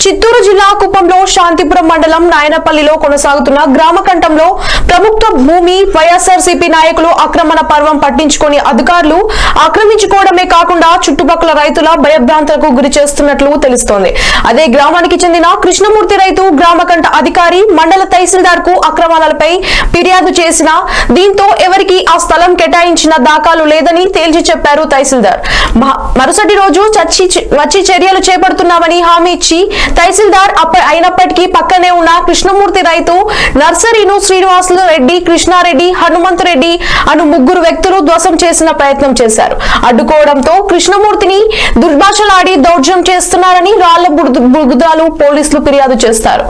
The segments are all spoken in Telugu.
చిత్తూరు జిల్లా కుప్పంలో శాంతిపురం మండలం నాయనపల్లిలో కొనసాగుతున్న గ్రామ కంఠంలో ప్రభుత్వ భూమి వైఎస్ఆర్సీపీ నాయకులు ఆక్రమణ పర్వం పట్టించుకొని అధికారులు ఆక్రమించుకోవడమే కాకుండా చుట్టుపక్కల రైతుల భయభ్రాంతులకు గురి చేస్తున్నట్లు తెలుస్తోంది. అదే గ్రామానికి చెందిన కృష్ణమూర్తి రైతు గ్రామకంఠ అధికారి మండల తహసీల్దార్ కు అక్రమాలపై ఫిర్యాదు చేసిన దీంతో ఎవరికి ఆ స్థలం కేటాయించిన దాఖలు లేదని తేల్చి చెప్పారు తహసీల్దార్. మరుసటి రోజు వచ్చి చర్యలు చేపడుతున్నామని హామీ ఇచ్చి తహసీల్దార్ అయినప్పటికీ పక్కనే ఉన్న కృష్ణమూర్తి రైతు నర్సరీను శ్రీనివాసులు రెడ్డి, కృష్ణారెడ్డి, హనుమంతరెడ్డి అను ముగ్గురు వ్యక్తులు ధ్వంసం చేసిన ప్రయత్నం చేశారు. అడ్డుకోవడంతో కృష్ణమూర్తిని దుర్భాషలాడి దౌర్జన్యం చేస్తున్నారని రాళ్ల బురదలు పోలీసులు ఫిర్యాదు చేస్తారు.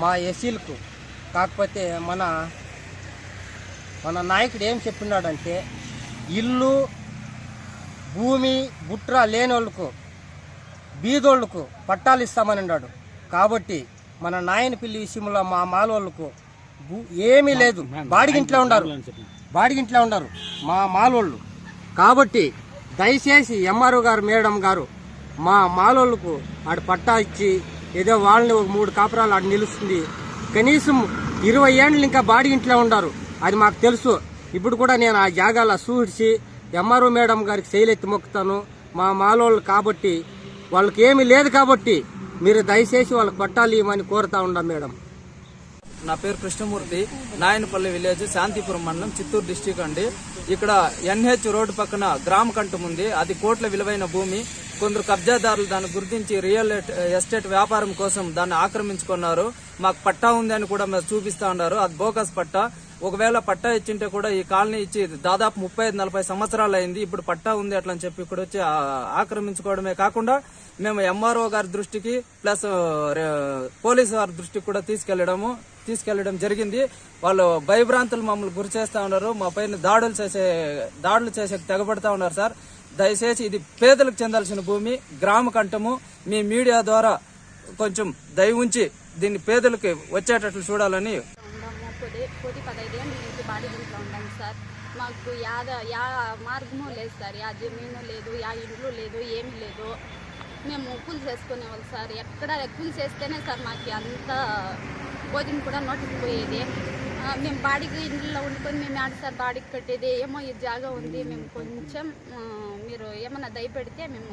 మా ఎస్సీలకు కాకపోతే మన నాయకుడు ఏం చెప్పినాడంటే ఇల్లు భూమి బుట్ర లేని వాళ్ళకు బీదోళ్లకు పట్టాలు ఇస్తామని అన్నాడు. కాబట్టి మన నాయనపల్లి విషయంలో మా మాలోళ్ళకు ఏమీ లేదు, బాడిగింట్లో ఉండారు మా మాలోళ్ళు. కాబట్టి దయచేసి ఎంఆర్ఓ గారు మేడం గారు మా మాలోళ్ళకు ఆడ పట్టా ఇచ్చి ఏదో వాళ్ళని ఒక 3 కాపురాలు ఆడ నిలుస్తుంది. కనీసం 20 ఏళ్ళు ఇంకా బాడిగింట్లో ఉండారు, అది మాకు తెలుసు. ఇప్పుడు కూడా నేను ఆ జాగాల సూహిడిచి ఎంఆర్ఓ మేడం గారికి శైలెత్తి మొక్కుతాను మా మాలోళ్ళు. కాబట్టి వాళ్ళకి ఏమీ లేదు కాబట్టి మీరు దయచేసి వాళ్ళకి పట్టాలు ఇవ్వమని కోరుతా ఉన్నాం మేడం. నా పేరు కృష్ణమూర్తి, నాయనపల్లి విలేజ్, శాంతిపురం మండలం, చిత్తూరు డిస్టిక్ అండి. ఇక్కడ ఎన్హెచ్ రోడ్డు పక్కన గ్రామ కంఠం ఉంది. అది కోట్ల విలువైన భూమి. కొందరు కబ్జాదారులు దాన్ని గుర్తించి రియల్ ఎస్టేట్ వ్యాపారం కోసం దాన్ని ఆక్రమించుకున్నారు. మాకు పట్టా ఉంది అని కూడా మీరు చూపిస్తా ఉన్నారు. అది బోగస్ పట్టా. ఒకవేళ పట్టా ఇచ్చింటే కూడా ఈ కాలనీ ఇచ్చి దాదాపు 35-40 సంవత్సరాలు అయింది. ఇప్పుడు పట్టా ఉంది అట్లా అని చెప్పి ఇక్కడ వచ్చి ఆక్రమించుకోవడమే కాకుండా మేము ఎంఆర్ఓ గారి దృష్టికి ప్లస్ పోలీసు వారి దృష్టికి కూడా తీసుకెళ్లడం జరిగింది. వాళ్ళు భయభ్రాంతులు మమ్మల్ని గురి చేస్తా ఉన్నారు. మా పైన దాడులు చేసే తెగబడతా ఉన్నారు. సార్, దయచేసి ఇది పేదలకు చెందాల్సిన భూమి, గ్రామ కంఠము. మీ మీడియా ద్వారా కొంచెం దయ ఉంచి దీన్ని పేదలకి వచ్చేటట్లు చూడాలని. 15 ఏళ్ళ నుంచి బాడిగింట్లో ఉన్నాం సార్. మాకు యా మార్గము లేదు సార్, యా జమీను లేదు, యా ఇండ్లు లేదు, ఏమీ లేదు. మేము కూలి చేసుకునేవాళ్ళు సార్. ఎక్కడ కూలి చేస్తేనే సార్ మాకు అంత భోజనం కూడా నోటికి పోయేది. మేము బాడికి ఇంట్లో వండుకొని మేము ఆడ సార్ బాడికి కట్టేది. ఏమో ఈ జాగా ఉంది, మేము కొంచెం మీరు ఏమన్నా దయపెడితే మేము